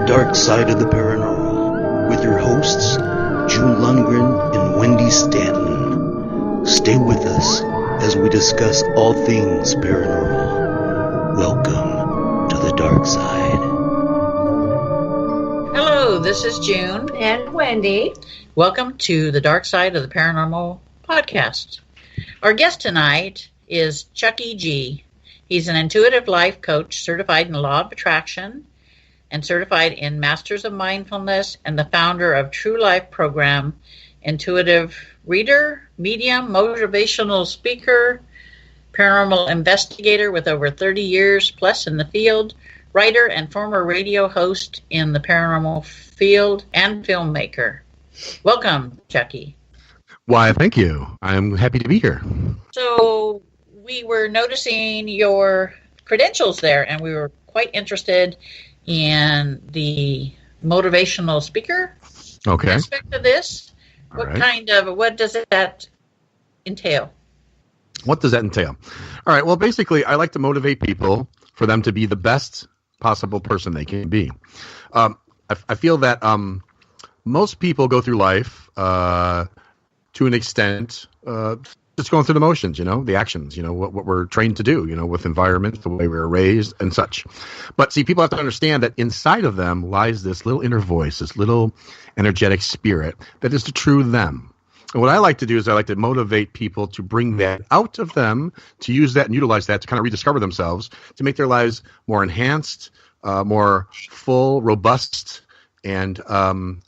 Dark Side of the Paranormal with your hosts, June Lundgren and Wendy Stanton. Stay with us as we discuss all things paranormal. Welcome to the Dark Side. Hello, this is June and Wendy. Welcome to the Dark Side of the Paranormal podcast. Our guest tonight is ChuckieG. He's an intuitive life coach certified in the law of attraction and certified in Masters of Mindfulness, and the founder of TrueLife program, intuitive reader, medium, motivational speaker, paranormal investigator with over 30 years plus in the field, writer and former radio host in the paranormal field, and filmmaker. Welcome, Chuckie. Why, thank you. I'm happy to be here. So we were noticing your credentials there, and we were quite interested in the motivational speaker aspect of this. What does that entail? What does that entail? All right. Well, basically, I like to motivate people for them to be the best possible person they can be. I feel that most people go through life to an extent just going through the motions, the actions, what we're trained to do, with environment, the way we were raised and such. But see, people have to understand that inside of them lies this little inner voice, this little energetic spirit that is the true them. And what I like to do is I like to motivate people to bring that out of them, to use that and utilize that to kind of rediscover themselves, to make their lives more enhanced, more full, robust, and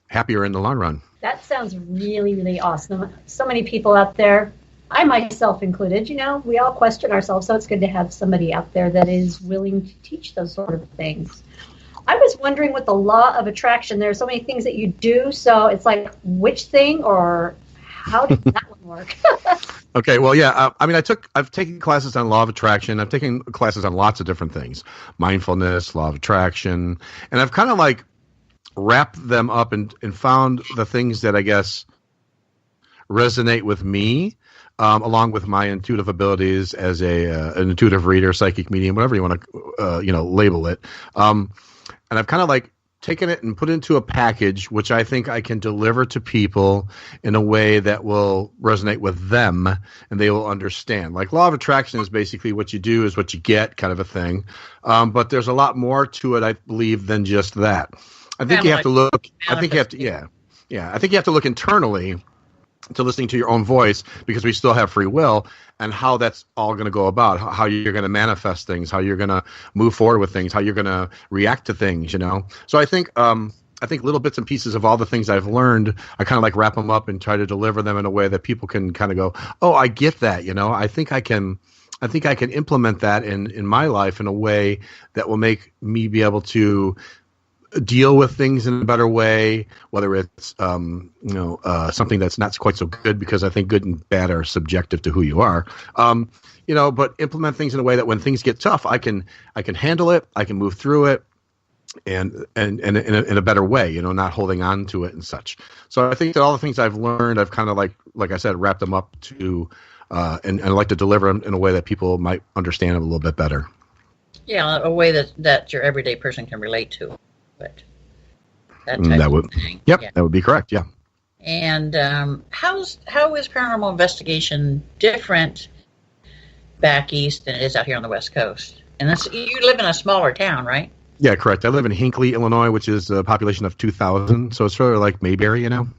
happier in the long run. That sounds really, really awesome. So many people out there, I myself included, we all question ourselves, so it's good to have somebody out there that is willing to teach those sort of things. I was wondering with the law of attraction, there are so many things that you do, so it's like which thing or how does that one work? Okay, well, yeah, I've taken classes on law of attraction. I've taken classes on lots of different things, mindfulness, law of attraction, and I've kind of wrapped them up and found the things that I guess resonate with me. Along with my intuitive abilities as an intuitive reader, psychic medium, whatever you want to, label it. And I've kind of taken it and put it into a package, which I think I can deliver to people in a way that will resonate with them and they will understand. Law of attraction is basically what you do is what you get kind of a thing. But there's a lot more to it, I believe, than just that. I think you have to look, I think you have to look internally to listening to your own voice, because we still have free will, and how that's all going to go about, how you're going to manifest things, how you're going to move forward with things, how you're going to react to things, So I think little bits and pieces of all the things I've learned, I kind of wrap them up and try to deliver them in a way that people can kind of go, oh, I get that, I think I can implement that in my life in a way that will make me be able to deal with things in a better way, whether it's something that's not quite so good, because I think good and bad are subjective to who you are. But implement things in a way that when things get tough, I can handle it, I can move through it, and in a better way, not holding on to it and such. So I think that all the things I've learned, I've kind of like I said, wrapped them up to and I like to deliver them in a way that people might understand it a little bit better. Yeah, a way that your everyday person can relate to. But that would, thing. Yep, yeah. That would be correct. Yeah. And how is paranormal investigation different back east than it is out here on the West Coast? And you live in a smaller town, right? Yeah, correct. I live in Hinckley, Illinois, which is a population of 2,000, so it's sort of like Mayberry, I don't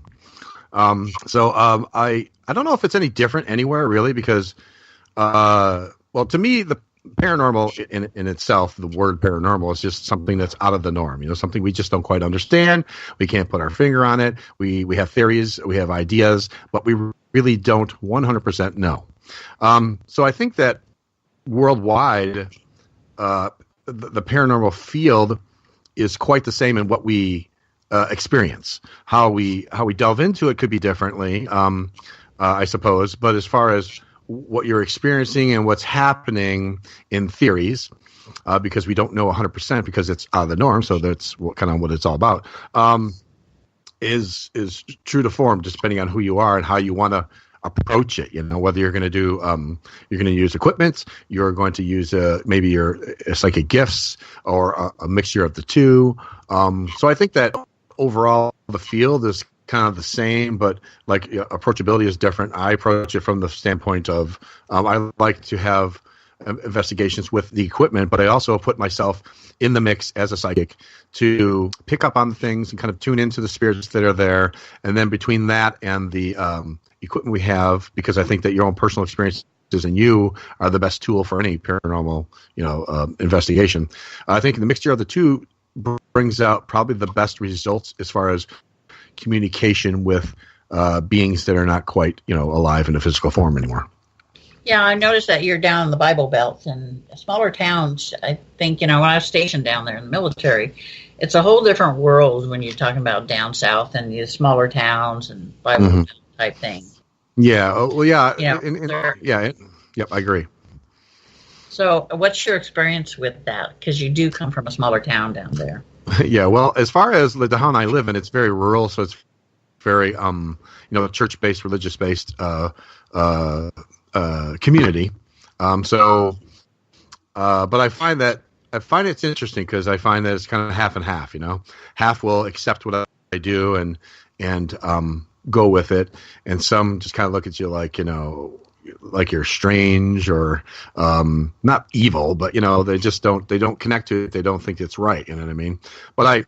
know if it's any different anywhere really, because to me the paranormal in itself, the word paranormal is just something that's out of the norm, something we just don't quite understand. We can't put our finger on it. We have theories, we have ideas, but we really don't 100% know. So I think that worldwide, the paranormal field is quite the same in what we experience. How we delve into it could be differently, I suppose, but as far as what you're experiencing and what's happening in theories, because we don't know 100% because it's out of the norm. So that's what it's all about. Is true to form, just depending on who you are and how you want to approach it. Whether you're going to do, you're going to use equipment, you're going to use maybe your psychic gifts, or a mixture of the two. So I think that overall the field is kind of the same, but like approachability is different. I approach it from the standpoint of I like to have investigations with the equipment, but I also put myself in the mix as a psychic to pick up on the things and kind of tune into the spirits that are there. And then between that and the equipment we have, because I think that your own personal experiences and you are the best tool for any paranormal, investigation. I think the mixture of the two brings out probably the best results as far as communication with beings that are not quite, alive in a physical form anymore. Yeah, I noticed that you're down in the Bible Belt and smaller towns. I think, when I was stationed down there in the military, it's a whole different world when you're talking about down south and these smaller towns and Bible Belt type thing. Yeah. Well, yeah. Yep, I agree. So what's your experience with that? Because you do come from a smaller town down there. Yeah, well, as far as the town I live in, it's very rural, so it's very, church-based, religious-based community. But I find it's interesting because I find that it's kind of half and half. Half will accept what I do and go with it, and some just kind of look at you like like you're strange or not evil, but they just don't connect to it. They don't think it's right. You know what I mean? But I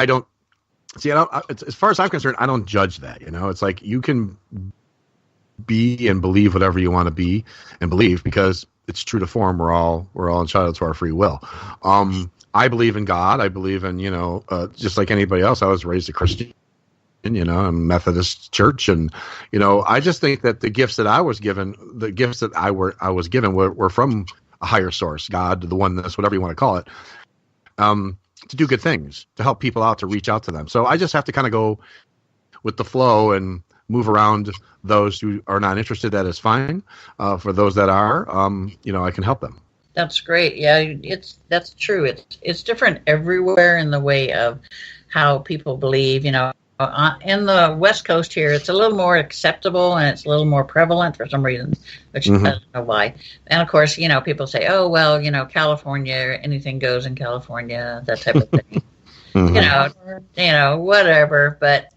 don't. As far as I'm concerned, I don't judge that. It's like you can be and believe whatever you want to be and believe because it's true to form. We're all entitled to our free will. I believe in God. I believe in just like anybody else. I was raised a Christian. A Methodist church, and I just think that the gifts that I was given, were from a higher source, God, the oneness, whatever you want to call it, to do good things, to help people out, to reach out to them. So I just have to kind of go with the flow and move around those who are not interested. That is fine. For those that are, I can help them. That's great. Yeah, that's true. It's different everywhere in the way of how people believe. In the West Coast here, it's a little more acceptable and it's a little more prevalent for some reason, which I don't know why. And of course, people say, "Oh, well, California, anything goes in California," that type of thing. Whatever. But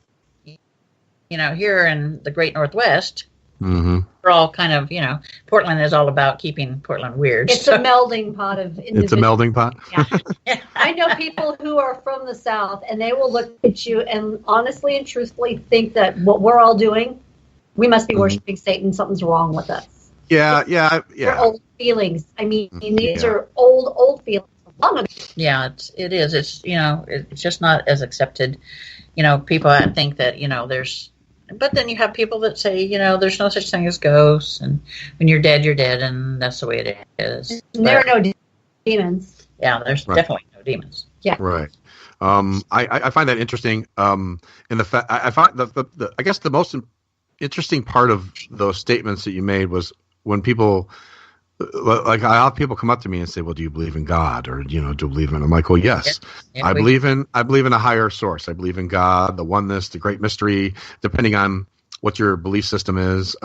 here in the Great Northwest, we're all kind of, Portland is all about keeping Portland weird. It's a melding pot of individuals. It's a melding pot? Yeah. I know people who are from the South, and they will look at you and honestly and truthfully think that what we're all doing, we must be worshiping Satan. Something's wrong with us. Yeah. They're old feelings. I mean, these are old feelings. Yeah, it is. It's, it's just not as accepted. People think that, there's... But then you have people that say, there's no such thing as ghosts, and when you're dead, and that's the way it is. There are no demons. Yeah, there's definitely no demons. Yeah. Right. I find that interesting. In the fact, I find I guess the most interesting part of those statements that you made was when people, like, I have people come up to me and say, "Well, do you believe in God, or do you believe in?" I'm like, "Well, yes, I believe in a higher source. I believe in God, the oneness, the great mystery. Depending on what your belief system is,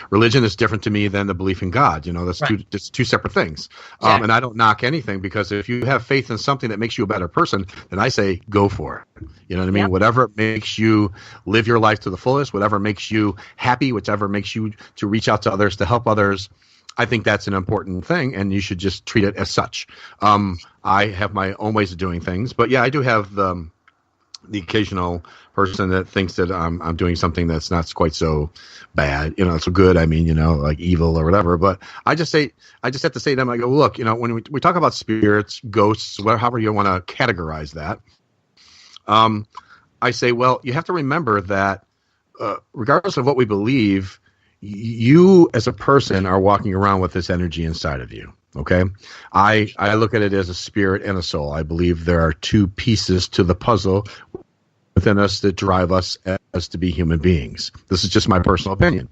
religion is different to me than the belief in God. That's two separate things. And I don't knock anything, because if you have faith in something that makes you a better person, then I say go for it. You know what I mean? Yep. Whatever makes you live your life to the fullest, whatever makes you happy, whichever makes you to reach out to others, to help others. I think that's an important thing, and you should just treat it as such. I have my own ways of doing things, but yeah, I do have the occasional person that thinks that I'm doing something that's not quite so bad, so good. I mean, like evil or whatever. But I just have to say to them, I go, look, when we talk about spirits, ghosts, however you want to categorize that, I say, well, you have to remember that regardless of what we believe, you as a person are walking around with this energy inside of you. Okay. I look at it as a spirit and a soul. I believe there are two pieces to the puzzle within us that drive us as to be human beings. This is just my personal opinion.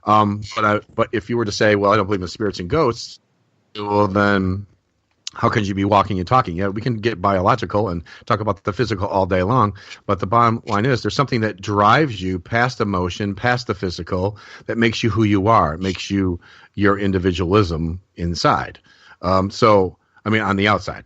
But if you were to say, well, I don't believe in spirits and ghosts, well, then how can you be walking and talking? Yeah, we can get biological and talk about the physical all day long, but the bottom line is there's something that drives you past emotion, past the physical, that makes you who you are. It makes you your individualism inside. So, I mean, on the outside.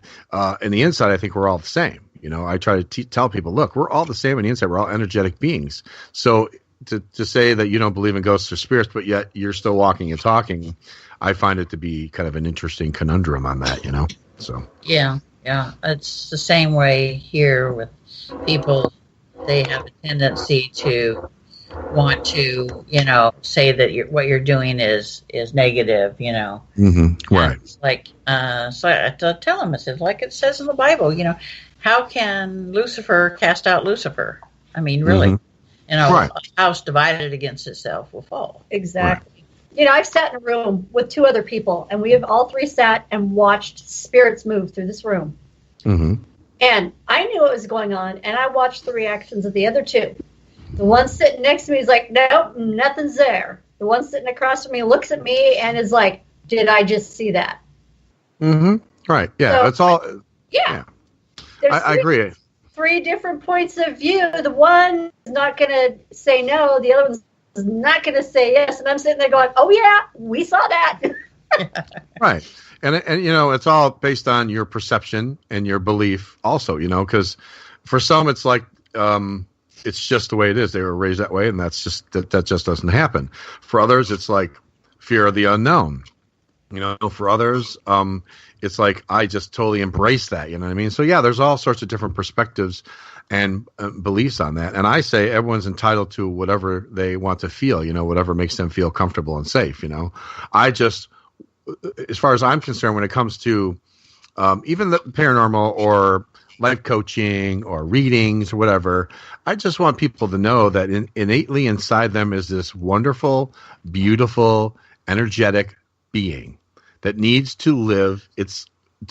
In the inside, I think we're all the same. You know, I try to tell people, look, we're all the same on the inside. We're all energetic beings. So to say that you don't believe in ghosts or spirits, but yet you're still walking and talking, I find it to be kind of an interesting conundrum on that, you know. So yeah, it's the same way here with people. They have a tendency to want to, you know, say that what you're doing is negative, you know. Mm-hmm. Right. And it's like, so I tell them, I said, like it says in the Bible, you know, how can Lucifer cast out Lucifer? I mean, really, you know, Right. a house divided against itself will fall. Exactly. You know, I've sat in a room with two other people, and we have all three sat and watched spirits move through this room. Mm-hmm. And I knew what was going on, and I watched the reactions of the other two. The one sitting next to me is like, nope, nothing's there. The one sitting across from me looks at me and is like, did I just see that? Mm-hmm. Right. Yeah. So, That's all. Yeah. Yeah. I agree. Three different points of view. The one is not going to say no. The other one's not going to say yes. And I'm sitting there going, oh, yeah, we saw that. Right. And you know, it's all based on your perception and your belief also, you know, because for some it's like it's just the way it is. They were raised that way, and that's just that just doesn't happen. For others, it's like fear of the unknown. You know, for others, it's like I just totally embrace that. You know what I mean? So yeah, there's all sorts of different perspectives and beliefs on that. And I say everyone's entitled to whatever they want to feel. You know, whatever makes them feel comfortable and safe. You know, I just, as far as I'm concerned, when it comes to even the paranormal or life coaching or readings or whatever, I just want people to know that innately inside them is this wonderful, beautiful, energetic being that needs to live.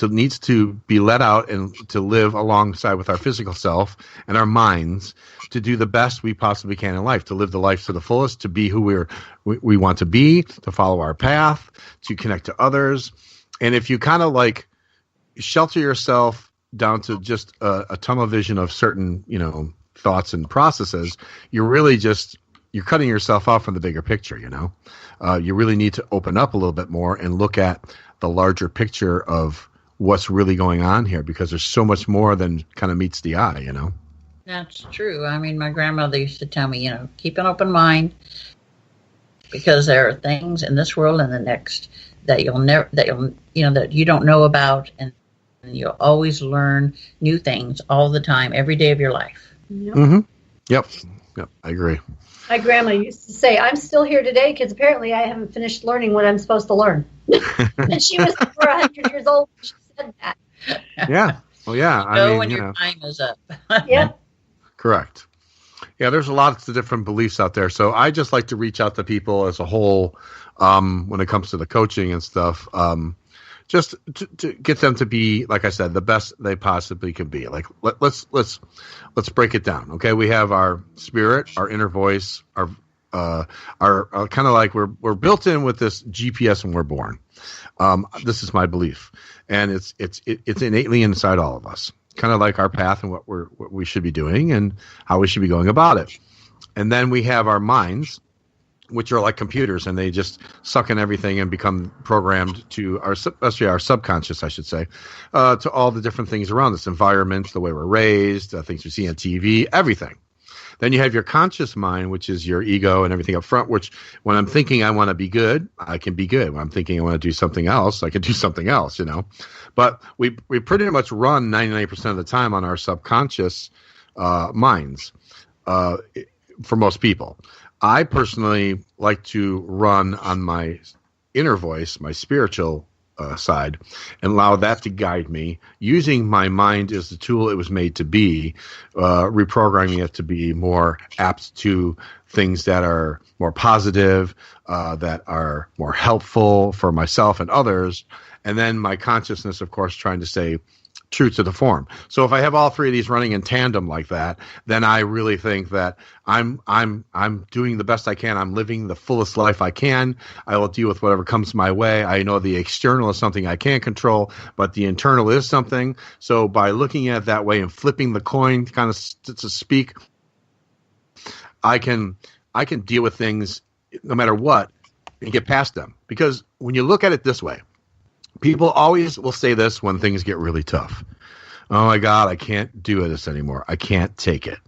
Needs to be let out and to live alongside with our physical self and our minds to do the best we possibly can in life, to live the life to the fullest, to be who we want to be, to follow our path, to connect to others. And if you kind of like shelter yourself down to just a tunnel vision of certain, you know, thoughts and processes, you're cutting yourself off from the bigger picture, you know. You really need to open up a little bit more and look at the larger picture of what's really going on here, because there's so much more than kind of meets the eye, you know. That's true. I mean, my grandmother used to tell me, you know, keep an open mind, because there are things in this world and the next that you don't know about, and you'll always learn new things all the time, every day of your life. Yep. Mm-hmm. Yep. I agree. My grandma used to say, I'm still here today because apparently I haven't finished learning what I'm supposed to learn. And she was over 100 years old when she said that. Yeah. Well, yeah. When your time is up. Yeah. Correct. Yeah, there's lots of different beliefs out there. So I just like to reach out to people as a whole when it comes to the coaching and stuff, just to get them to be, like I said, the best they possibly can be. Like let's break it down. Okay, we have our spirit, our inner voice, our kind of like we're built in with this GPS when we're born. This is my belief, and it's innately inside all of us. Kind of like our path and what we should be doing and how we should be going about it. And then we have our minds, which are like computers, and they just suck in everything and become programmed to especially our subconscious, I should say, to all the different things around us, environment, the way we're raised, things we see on TV, everything. Then you have your conscious mind, which is your ego and everything up front, which when I'm thinking I want to be good, I can be good. When I'm thinking I want to do something else, I can do something else, you know. But we pretty much run 99% of the time on our subconscious minds for most people. I personally like to run on my inner voice, my spiritual side, and allow that to guide me, using my mind as the tool it was made to be, reprogramming it to be more apt to things that are more positive, that are more helpful for myself and others. And then my consciousness, of course, trying to stay true to the form. So if I have all three of these running in tandem like that, then I really think that I'm doing the best I can. I'm living the fullest life I can. I will deal with whatever comes my way. I know the external is something I can't control, but the internal is something. So by looking at it that way and flipping the coin, kind of to speak, I can deal with things no matter what and get past them. Because when you look at it this way, people always will say this when things get really tough. Oh my God, I can't do this anymore. I can't take it.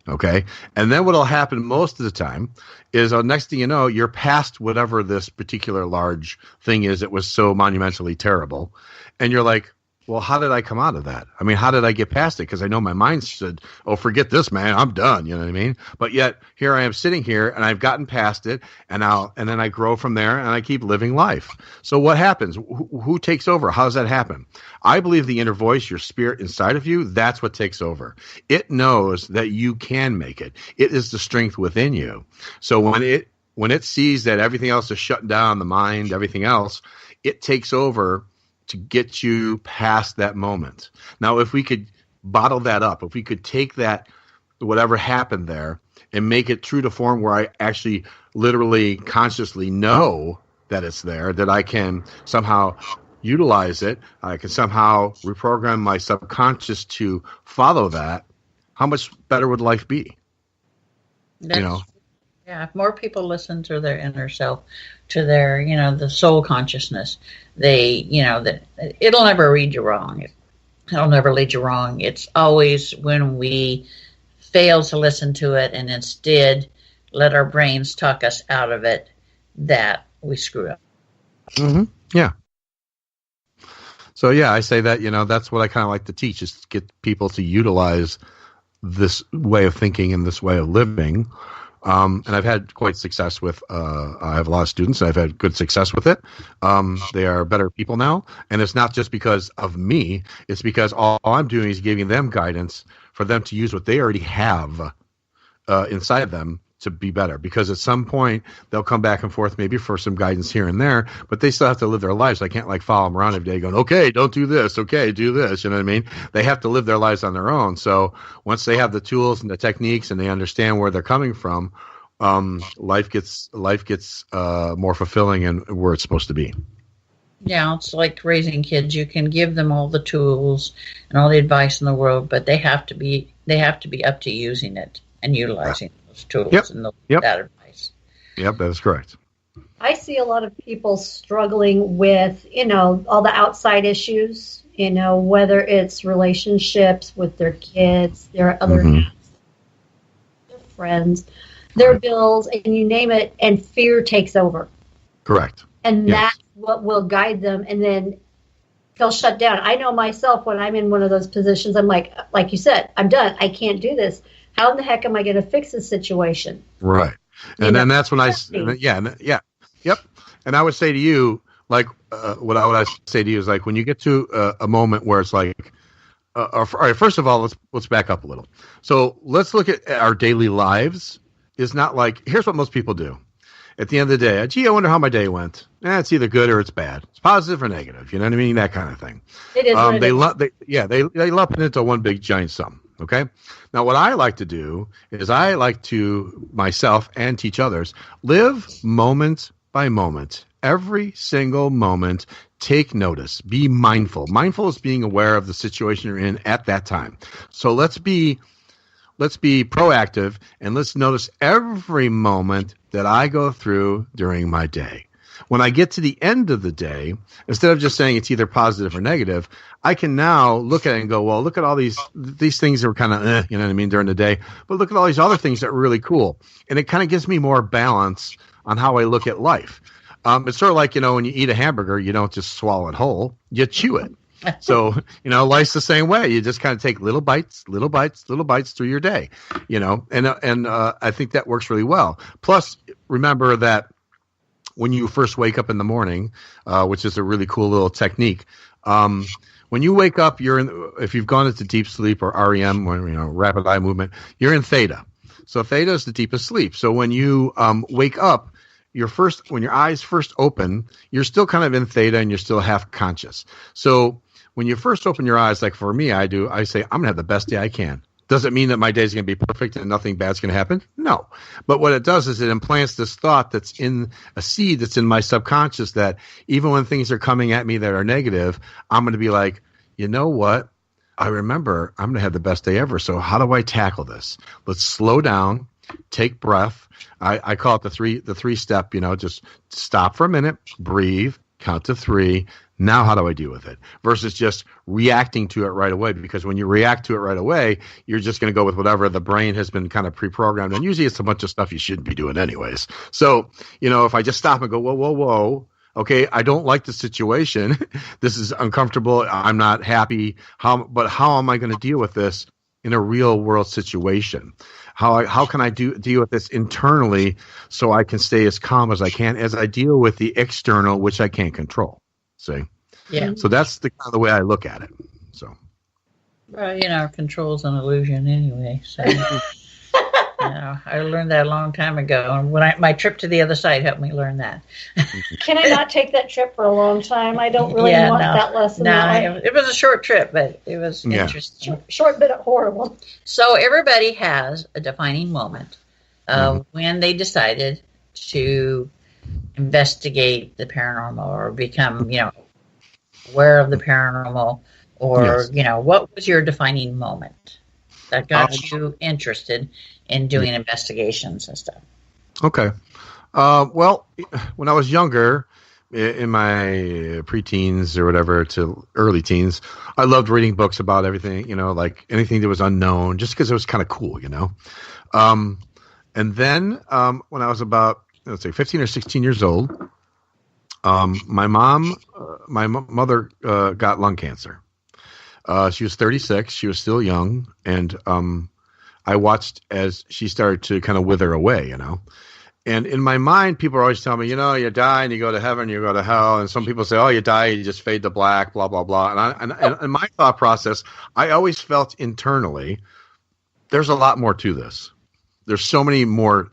Okay. And then what'll happen most of the time is next thing you know, you're past whatever this particular large thing is. It was so monumentally terrible. And you're like, well, how did I come out of that? I mean, how did I get past it? Because I know my mind said, oh, forget this, man. I'm done. You know what I mean? But yet here I am sitting here and I've gotten past it and then I grow from there and I keep living life. So what happens? Who takes over? How does that happen? I believe the inner voice, your spirit inside of you, that's what takes over. It knows that you can make it. It is the strength within you. So when it sees that everything else is shutting down, the mind, everything else, it takes over to get you past that moment. Now, if we could bottle that up, if we could take that, whatever happened there, and make it true to form where I actually literally consciously know that it's there, that I can somehow utilize it, I can somehow reprogram my subconscious to follow that, how much better would life be? Yeah, if more people listen to their inner self, to their, the soul consciousness, that it'll never read you wrong. It'll never lead you wrong. It's always when we fail to listen to it and instead let our brains talk us out of it that we screw up. Mm-hmm. Yeah. So, yeah, I say that, that's what I kind of like to teach, is to get people to utilize this way of thinking and this way of living. And I've had quite success with, I have a lot of students, and I've had good success with it. They are better people now. And it's not just because of me. It's because all I'm doing is giving them guidance for them to use what they already have inside them to be better. Because at some point, they'll come back and forth maybe for some guidance here and there, but they still have to live their lives. I can't follow them around every day going, okay, don't do this. Okay, do this. You know what I mean? They have to live their lives on their own. So once they have the tools and the techniques and they understand where they're coming from, life gets more fulfilling and where it's supposed to be. Yeah, it's like raising kids. You can give them all the tools and all the advice in the world, but they have to be up to using it and utilizing those tools and that advice. Yep, that is correct. I see a lot of people struggling with, all the outside issues, whether it's relationships with their kids, their other their friends, their bills, and you name it, and fear takes over. Correct. And that's what will guide them, and then they'll shut down. I know myself, when I'm in one of those positions, I'm like you said, I'm done. I can't do this. How in the heck am I going to fix this situation? Right. And then that's when yep. And I would say to you, what I would say to you is when you get to a moment where it's all right, first of all, let's back up a little. So let's look at our daily lives. It's not here's what most people do. At the end of the day, gee, I wonder how my day went. It's either good or it's bad. It's positive or negative. You know what I mean? That kind of thing. It is. They lump it into one big giant sum. Okay. Now, what I like to do is I like to myself and teach others live moment by moment. Every single moment, take notice. Be mindful. Mindful is being aware of the situation you're in at that time. So let's be proactive and let's notice every moment that I go through during my day. When I get to the end of the day, instead of just saying it's either positive or negative, I can now look at it and go, well, look at all these things that were kind of, you know what I mean, during the day, but look at all these other things that were really cool. And it kind of gives me more balance on how I look at life. It's sort of like, when you eat a hamburger, you don't just swallow it whole, you chew it. So, life's the same way. You just kind of take little bites through your day, and I think that works really well. Plus, remember that when you first wake up in the morning, which is a really cool little technique, when you wake up, if you've gone into deep sleep or REM, rapid eye movement, you're in theta. So theta is the deepest sleep. So when you wake up, when your eyes first open, you're still kind of in theta and you're still half conscious. So when you first open your eyes, like for me, I say, I'm going to have the best day I can. Does it mean that my day is going to be perfect and nothing bad's going to happen? No. But what it does is it implants this thought that's in a seed that's in my subconscious that even when things are coming at me that are negative, I'm going to be like, you know what? I remember I'm going to have the best day ever. So how do I tackle this? Let's slow down, take breath. I call it the three step, just stop for a minute, breathe, count to 3. Now how do I deal with it? Versus just reacting to it right away. Because when you react to it right away, you're just going to go with whatever the brain has been kind of pre-programmed. And usually it's a bunch of stuff you shouldn't be doing anyways. So, if I just stop and go, whoa, okay, I don't like the situation. This is uncomfortable. I'm not happy. But how am I going to deal with this in a real world situation? How can I deal with this internally so I can stay as calm as I can as I deal with the external, which I can't control? See? Yeah. So that's the kind of the way I look at it. So. Well, control's an illusion anyway. So, I learned that a long time ago. And when my trip to the other side helped me learn that. Can I not take that trip for a long time? I don't really want that lesson. No, it was a short trip, but it was interesting. Short bit horrible. So everybody has a defining moment when they decided to investigate the paranormal or become, aware of the paranormal, or, what was your defining moment that got you interested in doing investigations and stuff? Okay. Well, when I was younger, in my preteens or whatever to early teens, I loved reading books about everything, like anything that was unknown, just because it was kind of cool, And then when I was about, let's say 15 or 16 years old, my mother got lung cancer. She was 36. She was still young. And I watched as she started to kind of wither away, And in my mind, people are always telling me, you die and you go to heaven, you go to hell. And some people say, oh, you die, you just fade to black, blah, blah, blah. And my thought process, I always felt internally, there's a lot more to this. There's so many more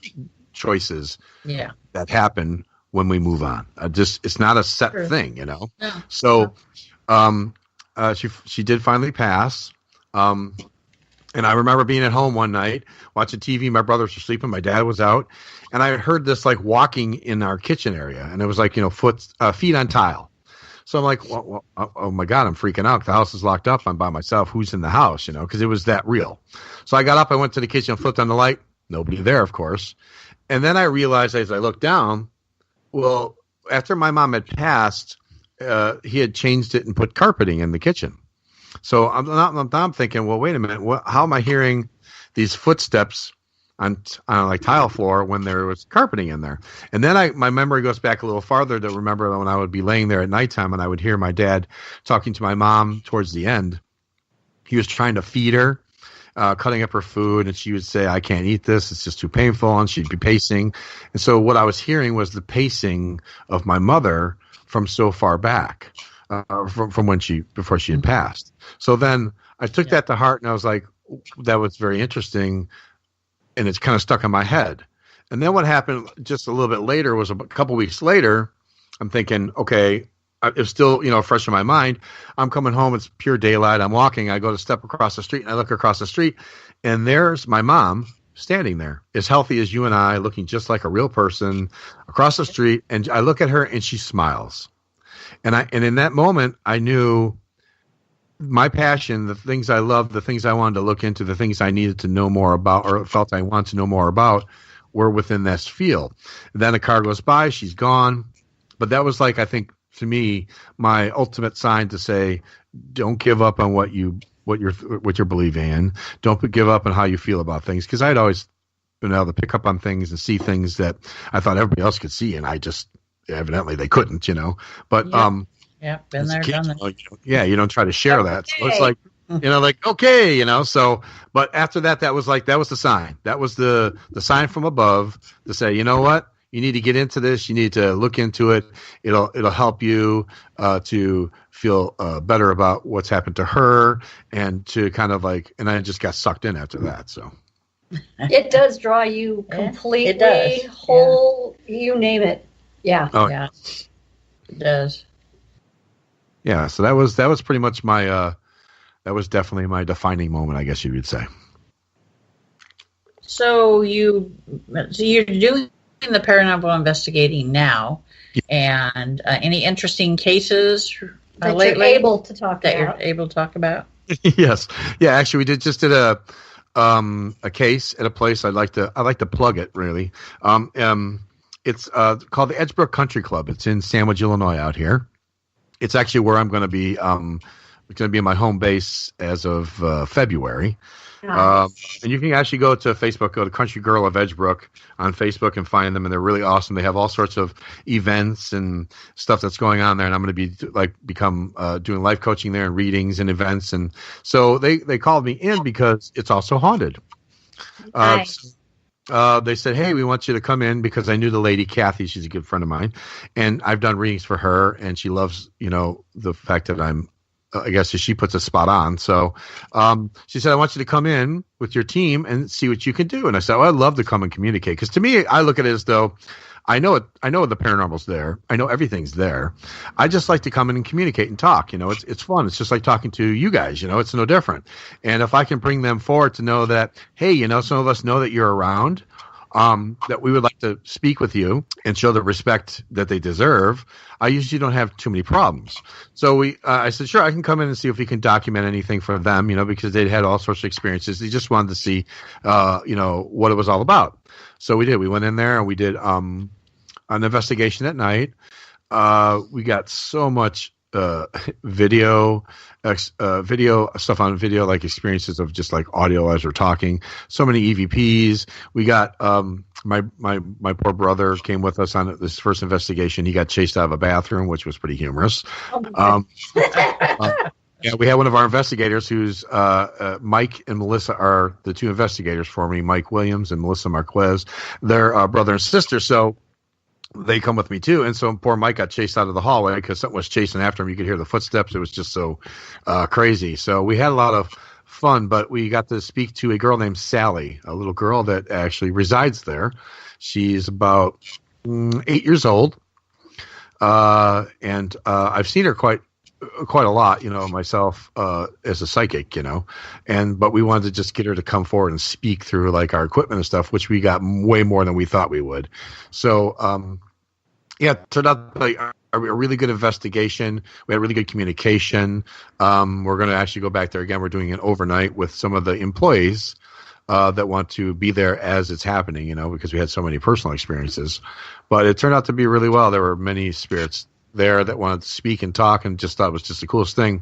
choices that happen when we move on. It's not a set thing, No. So she did finally pass. And I remember being at home one night watching TV. My brothers were sleeping. My dad was out. And I heard this like walking in our kitchen area. And it was like, feet on tile. So I'm like, well, oh my God, I'm freaking out. The house is locked up. I'm by myself. Who's in the house? Because it was that real. So I got up. I went to the kitchen, flipped on the light. Nobody there, of course. And then I realized as I looked down, well, after my mom had passed, he had changed it and put carpeting in the kitchen. So I'm thinking, well, wait a minute. How am I hearing these footsteps on like tile floor when there was carpeting in there? And then my memory goes back a little farther to remember when I would be laying there at nighttime and I would hear my dad talking to my mom towards the end. He was trying to feed her, cutting up her food, and she would say, I can't eat this. It's just too painful. And she'd be pacing. And so what I was hearing was the pacing of my mother from so far back. From before she had passed. So then I took that to heart and I was like, that was very interesting. And it's kind of stuck in my head. And then what happened just a little bit later was a couple weeks later, I'm thinking, okay, it was still, fresh in my mind. I'm coming home. It's pure daylight. I'm walking. I go to step across the street and I look across the street and there's my mom standing there as healthy as you and I, looking just like a real person across the street. And I look at her and she smiles. And in that moment, I knew my passion, the things I loved, the things I wanted to look into, the things I needed to know more about or felt I wanted to know more about were within this field. Then a car goes by, she's gone. But that was like, I think, to me, my ultimate sign to say, don't give up on what you're believing in. Don't give up on how you feel about things. Because I'd always been able to pick up on things and see things that I thought everybody else could see, and I just evidently they couldn't, But been there, done that. You don't try to share that. So it's like, okay, So, but after that was the sign. That was the sign from above to say, you know what, you need to get into this. You need to look into it. It'll help you to feel better about what's happened to her, and to kind of like. And I just got sucked in after that. So. It does draw you completely it does. whole. You name it. Yeah. Oh. Yeah, it does. Yeah, so that was pretty much my that was definitely my defining moment, I guess you would say. So you're doing the paranormal investigating now, and any interesting cases That lately you're able to talk that about. you're able to talk about? Yes. Yeah, actually we did a case at a place I'd like to plug it really. It's called the Edgebrook Country Club. It's in Sandwich, Illinois out here. It's actually where I'm going to be it's going to be my home base as of February. Nice. And you can actually go to Facebook, go to Country Girl of Edgebrook on Facebook and find them, and they're really awesome. They have all sorts of events and stuff that's going on there, and I'm going to be doing life coaching there and readings and events. And so they called me in because it's also haunted. Nice. They said, hey, we want you to come in because I knew the lady, Kathy. She's a good friend of mine. And I've done readings for her, and she loves, the fact that I guess she puts a spot on. So she said, I want you to come in with your team and see what you can do. And I said, well, I'd love to come and communicate. Because to me, I look at it as though I know the paranormal's there. I know everything's there. I just like to come in and communicate and talk. It's fun. It's just like talking to you guys. It's no different. And if I can bring them forward to know that, hey, some of us know that you're around, that we would like to speak with you and show the respect that they deserve, I usually don't have too many problems. So I said, sure, I can come in and see if we can document anything for them, because they'd had all sorts of experiences. They just wanted to see, what it was all about. So we did. We went in there and we did an investigation at night. We got so much video stuff on video, like experiences of just like audio as we're talking. So many EVPs. We got my poor brother came with us on this first investigation. He got chased out of a bathroom, which was pretty humorous. Yeah, we had one of our investigators who's Mike and Melissa are the two investigators for me, Mike Williams and Melissa Marquez. They're brother and sister, so they come with me too. And so poor Mike got chased out of the hallway because something was chasing after him. You could hear the footsteps. It was just so crazy. So we had a lot of fun, but we got to speak to a girl named Sally, a little girl that actually resides there. She's about 8 years old. And I've seen her quite a lot, myself as a psychic, but we wanted to just get her to come forward and speak through like our equipment and stuff, which we got way more than we thought we would. So, it turned out like a really good investigation. We had really good communication. We're going to actually go back there again. We're doing it overnight with some of the employees that want to be there as it's happening, because we had so many personal experiences. But it turned out to be really well. There were many spirits there that wanted to speak and talk and just thought it was just the coolest thing.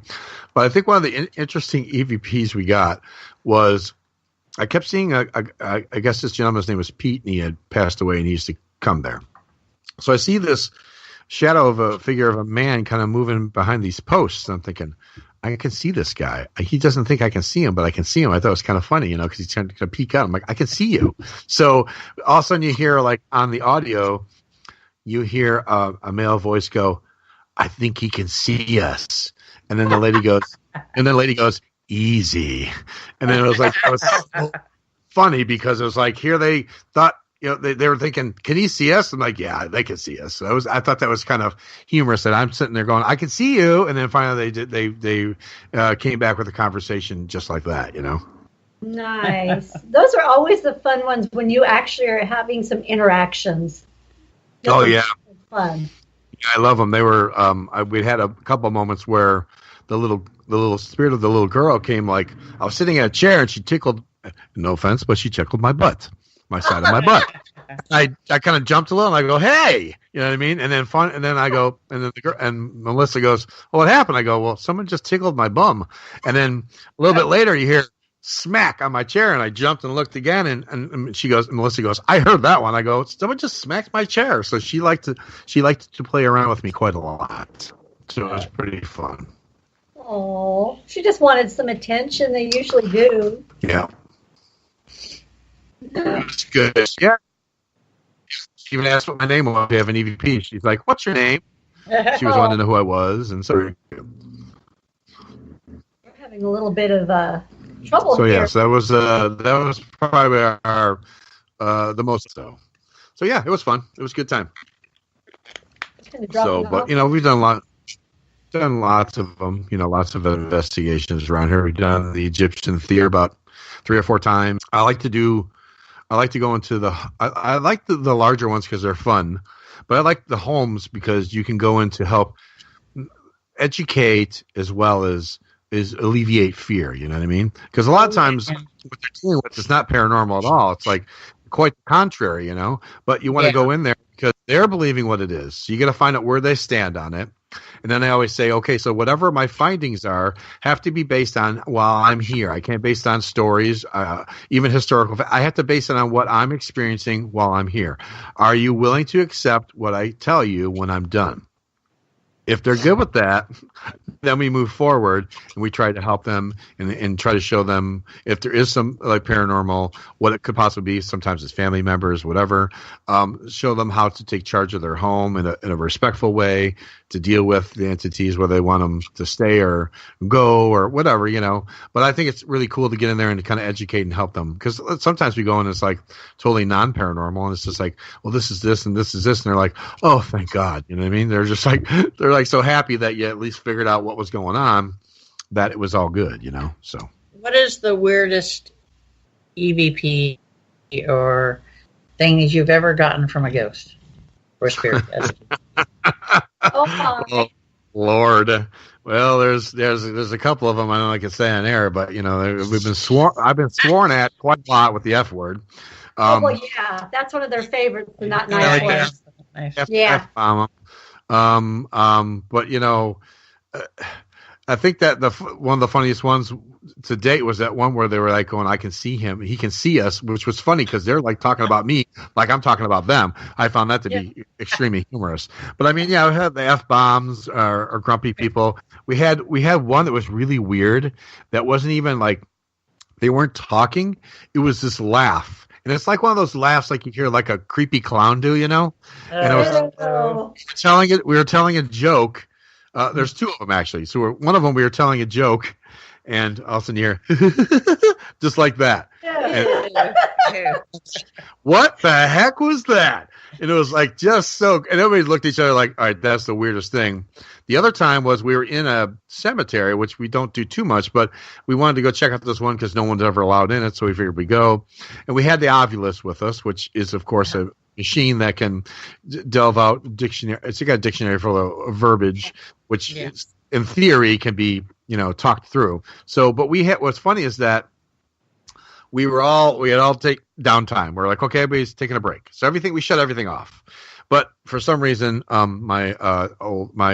But I think one of the interesting EVPs we got was I kept seeing, I guess this gentleman's name was Pete, and he had passed away, and he used to come there. So I see this shadow of a figure of a man kind of moving behind these posts. And I'm thinking, I can see this guy. He doesn't think I can see him, but I can see him. I thought it was kind of funny, because he's trying to peek out. I'm like, I can see you. So all of a sudden you hear like on the audio, you hear a male voice go, I think he can see us. And then the lady goes, easy. And then it was like, that was so funny because it was like, here they thought, they were thinking, can he see us? I'm like, yeah, they can see us. So I thought that was kind of humorous that I'm sitting there going, I can see you. And then finally they came back with a conversation just like that, Nice. Those are always the fun ones when you actually are having some interactions. Oh yeah. Fun. Yeah, I love them. They were, we had a couple of moments where the little spirit of the little girl came, like I was sitting in a chair and she tickled, no offense, but she tickled my butt. My side of my butt. I kind of jumped a little and I go, hey, you know what I mean? And then I go, and then the girl and Melissa goes, well, what happened? I go, well, someone just tickled my bum. And then a little bit later you hear smack on my chair, and I jumped and looked again, and Melissa goes, I heard that one. I go, someone just smacked my chair. So she liked to play around with me quite a lot. So it was pretty fun. Oh, she just wanted some attention. They usually do. Yeah. It's good. Yeah. She even asked what my name was. We have an EVP. She's like, what's your name? She was wanting to know who I was, and so we're having a little bit of trouble so here. Yes, that was probably our the most so yeah, it was fun. It was a good time. So but we've done a lot. done lots of them, lots of investigations around here. We've done the Egyptian theater about 3 or 4 times. I like to go into I like the larger ones because they're fun, but I like the homes because you can go in to help educate as well as alleviate fear. You know what I mean? Because a lot of times what they're dealing with is not paranormal at all. It's like quite the contrary, but you want to go in there because they're believing what it is. So you got to find out where they stand on it. And then I always say, okay, so whatever my findings are have to be based on while I'm here. I can't base it on stories, even historical. I have to base it on what I'm experiencing while I'm here. Are you willing to accept what I tell you when I'm done? If they're good with that, then we move forward and we try to help them and try to show them if there is some like paranormal, what it could possibly be. Sometimes it's family members, whatever. Show them how to take charge of their home in a respectful way to deal with the entities, whether they want them to stay or go or whatever, But I think it's really cool to get in there and to kind of educate and help them because sometimes we go in and it's like totally non-paranormal and it's just like, well, this is this and this is this. And they're like, oh, thank God. You know what I mean? They're just like, they're like so happy that you at least figured out what was going on, that it was all good, so. What is the weirdest EVP or thing that you've ever gotten from a ghost or spirit? Oh, Lord. Well, there's a couple of them I don't know I can say on air, but we've been I've been sworn at quite a lot with the F word. Well, yeah, that's one of their favorites, the not nice words. Yeah. But I think that one of the funniest ones to date was that one where they were like going, I can see him, he can see us, which was funny because they're like talking about me like I'm talking about them. I found that to be extremely humorous. But I mean, we had the F-bombs or grumpy people. We had one that was really weird that wasn't even like they weren't talking. It was this laugh. And it's like one of those laughs like you hear like a creepy clown do, And it was we were telling a joke. There's 2 of them actually. So one of them we were telling a joke, and all of a sudden you hear just like that. What the heck was that? And it was like just so. And everybody looked at each other like, all right, that's the weirdest thing. The other time was we were in a cemetery, which we don't do too much, but we wanted to go check out this one because no one's ever allowed in it. So we figured we'd go. And we had the Ovilus with us, which is, of course, a machine that can delve out dictionary. It's got a dictionary full of verbiage, which in theory can be, talked through. So, but what's funny is that we had all take downtime. We're like, okay, everybody's taking a break. So we shut everything off. But for some reason, my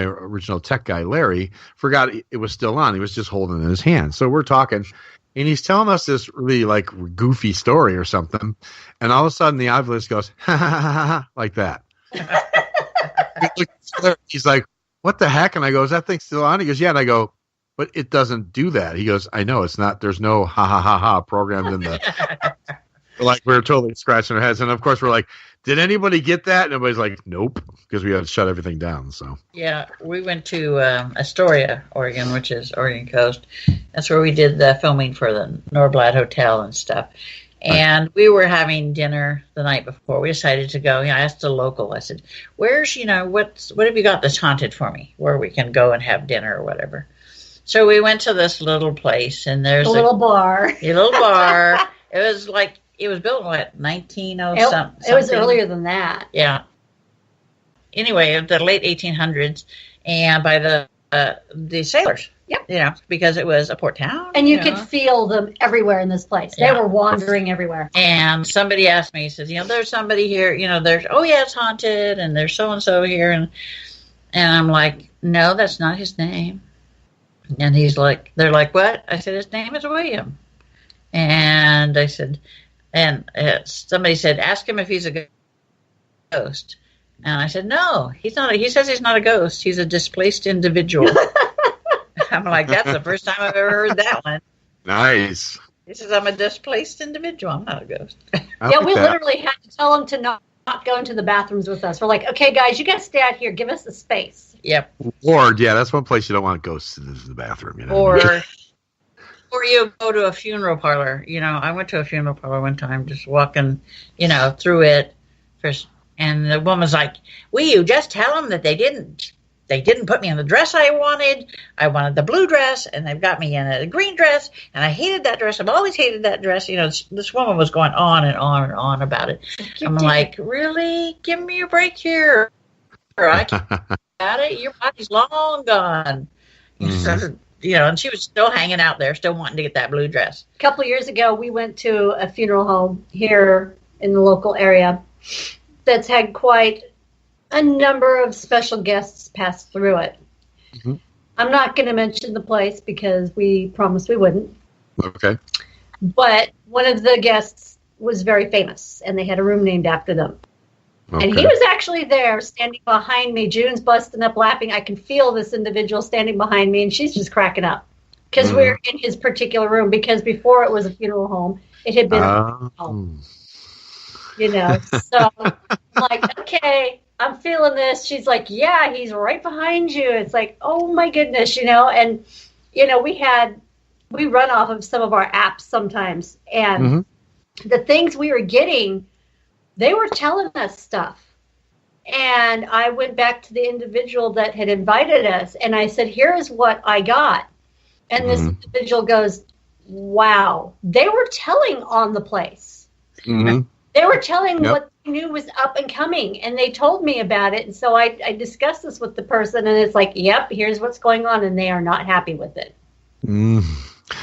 original tech guy, Larry, forgot it was still on. He was just holding it in his hand. So we're talking, and he's telling us this really like goofy story or something. And all of a sudden, the Ovilus goes, ha, ha, ha, ha, ha, like that. He's like, what the heck? And I go, is that thing still on? He goes, yeah. And I go, but it doesn't do that. He goes, I know it's not. There's no ha ha ha ha programmed in the. Like we were totally scratching our heads, and of course we're like, did anybody get that? And everybody's like, nope, because we had to shut everything down. So yeah, we went to Astoria, Oregon, which is Oregon coast. That's where we did the filming for the Norblad Hotel and stuff. And we were having dinner the night before. We decided to go. I asked a local. I said, "Where's what have you got that's haunted for me, where we can go and have dinner or whatever?" So we went to this little place, and there's a little bar. A little bar. It was like it was built in what 1900 something. It was earlier than that. Yeah. Anyway, the late 1800s, and by the sailors. Yep. Because it was a port town. And you could feel them everywhere in this place. They were wandering everywhere. And somebody asked me, he says, there's somebody here, there's, oh yeah, it's haunted, and there's so-and-so here. And I'm like, no, that's not his name. And they're like, what? I said, his name is William. And I said, somebody said, ask him if he's a ghost. And I said, no, he's not. He says he's not a ghost. He's a displaced individual. I'm like, that's the first time I've ever heard that one. Nice. He says, I'm a displaced individual. I'm not a ghost. Yeah, we literally had to tell him to not go into the bathrooms with us. We're like, okay, guys, you got to stay out here. Give us the space. Yep. Or, that's one place you don't want ghosts in the bathroom. Or you go to a funeral parlor. I went to a funeral parlor one time, just walking, through it. And the woman's like, will you just tell them that they didn't they didn't put me in the dress I wanted. I wanted the blue dress, and they've got me in a green dress, and I hated that dress. I've always hated that dress. You know, this woman was going on and on and on about it. I'm like, really? Give me a break here. I can't at it. Your body's long gone. You know, and she was still hanging out there, still wanting to get that blue dress. A couple of years ago, we went to a funeral home here in the local area that's had quite a number of special guests pass through it. Mm-hmm. I'm not going to mention the place because we promised we wouldn't. Okay. But one of the guests was very famous, and they had a room named after them. Okay. And he was actually there standing behind me. June's busting up laughing. I can feel this individual standing behind me, and she's just cracking up because we're in his particular room, because before it was a funeral home, it had been a funeral home. You know, so I'm like, okay, I'm feeling this. She's like, yeah, he's right behind you. It's like, oh my goodness, you know. And, you know, we run off of some of our apps sometimes. And the things we were getting, they were telling us stuff. And I went back to the individual that had invited us, and I said, here's what I got. And this individual goes, wow, they were telling on the place. They were telling what they knew was up and coming, and they told me about it. And so I discussed this with the person, and it's like, yep, here's what's going on, and they are not happy with it.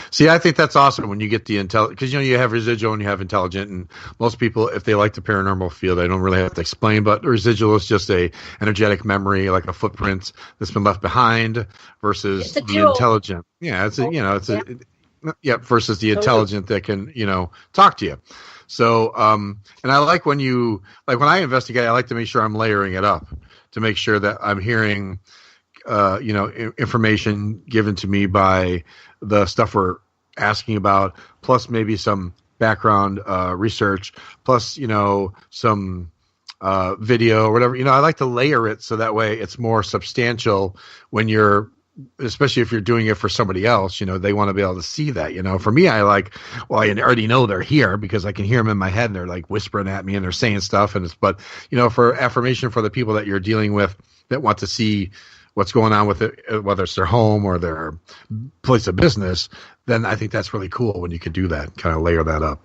See, I think that's awesome when you get the because, you know, you have residual and you have intelligent, and most people, if they like the paranormal field, they don't really have to explain, but residual is just a energetic memory, like a footprint that's been left behind, versus the intelligent. Yeah, it's versus the intelligent that can, you know, talk to you. So, and I like when I investigate, I like to make sure I'm layering it up to make sure that I'm hearing, you know, information given to me by the stuff we're asking about, plus maybe some background research, plus, you know, some video or whatever. You know, I like to layer it so that way it's more substantial when especially if you're doing it for somebody else. You know, they want to be able to see that. You know, for me, I already know they're here because I can hear them in my head, and they're like whispering at me and they're saying stuff. But, you know, for affirmation for the people that you're dealing with that want to see what's going on with it, whether it's their home or their place of business, then I think that's really cool when you can do that, kind of layer that up.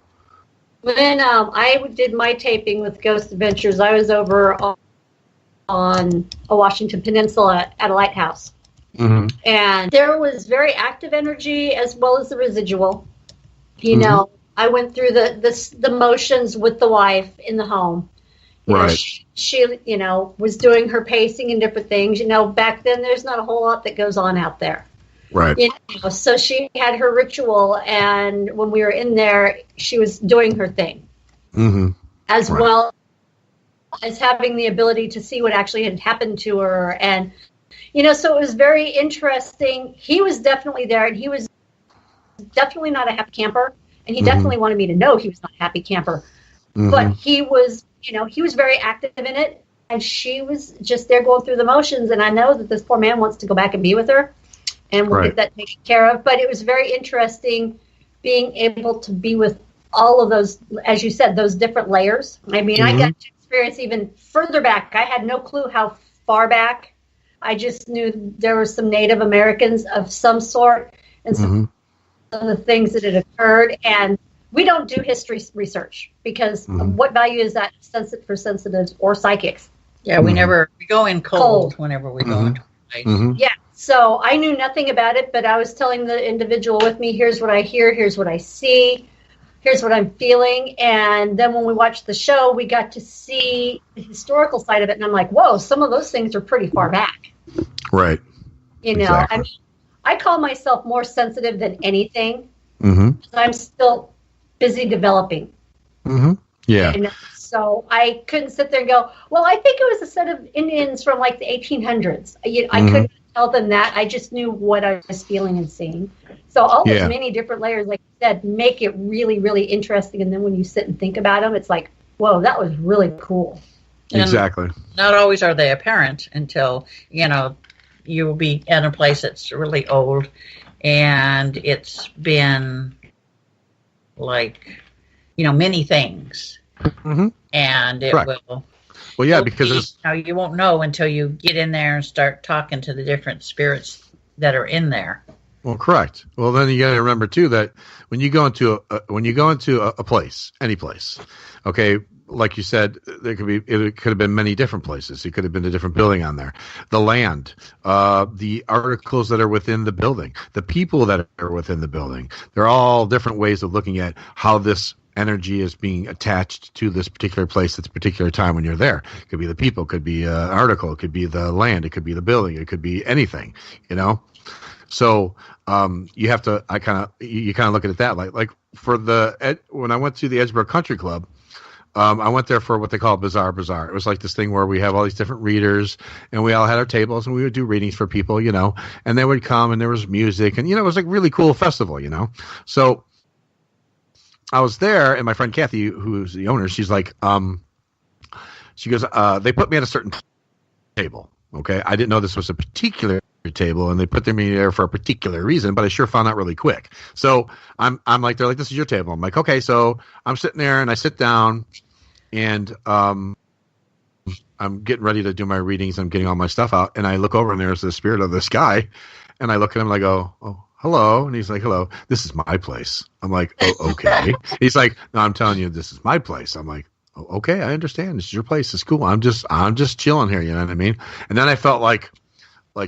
When I did my taping with Ghost Adventures, I was over on a Washington Peninsula at a lighthouse. And there was very active energy as well as the residual. You know, I went through the motions with the wife in the home. You know, she, you know, was doing her pacing and different things. You know, back then there's not a whole lot that goes on out there. Right. You know, so she had her ritual, and when we were in there, she was doing her thing. As well as having the ability to see what actually had happened to her. And, you know, so it was very interesting. He was definitely there, and he was definitely not a happy camper. And he definitely wanted me to know he was not a happy camper. But he was, you know, he was very active in it, and she was just there going through the motions. And I know that this poor man wants to go back and be with her, and we'll get that taken care of. But it was very interesting being able to be with all of those, as you said, those different layers. I mean, I got to experience even further back. I had no clue how far back. I just knew there were some Native Americans of some sort, and some of the things that had occurred. And we don't do history research because what value is that for sensitives or psychics? Yeah, we go in cold whenever we go into a place. Yeah, so I knew nothing about it, but I was telling the individual with me, here's what I hear, here's what I see, here's what I'm feeling. And then when we watched the show, we got to see the historical side of it. And I'm like, whoa, some of those things are pretty far back. Right. You know, exactly. I mean, I call myself more sensitive than anything. I'm still busy developing. Yeah. And so I couldn't sit there and go, well, I think it was a set of Indians from like the 1800s. I couldn't tell them that. I just knew what I was feeling and seeing. So all those many different layers, like you said, make it really, really interesting. And then when you sit and think about them, it's like, whoa, that was really cool. And exactly. Not always are they apparent until, you know, you will be in a place that's really old and it's been like, you know, many things. And it will. Well, yeah, because it's, you won't know until you get in there and start talking to the different spirits that are in there. well, correct. Well, then you got to remember too that when you go into a place, any place, okay, like you said, it could have been many different places. It could have been a different building on there, the land, the articles that are within the building, the people that are within the building. They're all different ways of looking at how this energy is being attached to this particular place at this particular time when you're there. It could be the people, it could be an article, it could be the land, it could be the building, it could be anything, you know. So you have to, you kind of look at it that like for when I went to the Edgeboro Country Club, I went there for what they call Bazaar. It was like this thing where we have all these different readers, and we all had our tables, and we would do readings for people, you know, and they would come, and there was music, and, you know, it was like a really cool festival, you know. So I was there, and my friend Kathy, who's the owner, she's like, she goes, they put me at a certain table, okay? I didn't know this was a particular table, and they put me there for a particular reason, but I sure found out really quick. So I'm like, they're like, this is your table. I'm like, okay. So I'm sitting there, and I sit down, and I'm getting ready to do my readings. I'm getting all my stuff out, and I look over, and there's the spirit of this guy, and I look at him, and I go, oh, hello. And he's like, hello, this is my place. I'm like, oh, okay. He's like, no, I'm telling you, this is my place. I'm like, oh, okay, I understand. This is your place. It's cool. I'm just chilling here. You know what I mean? And then I felt like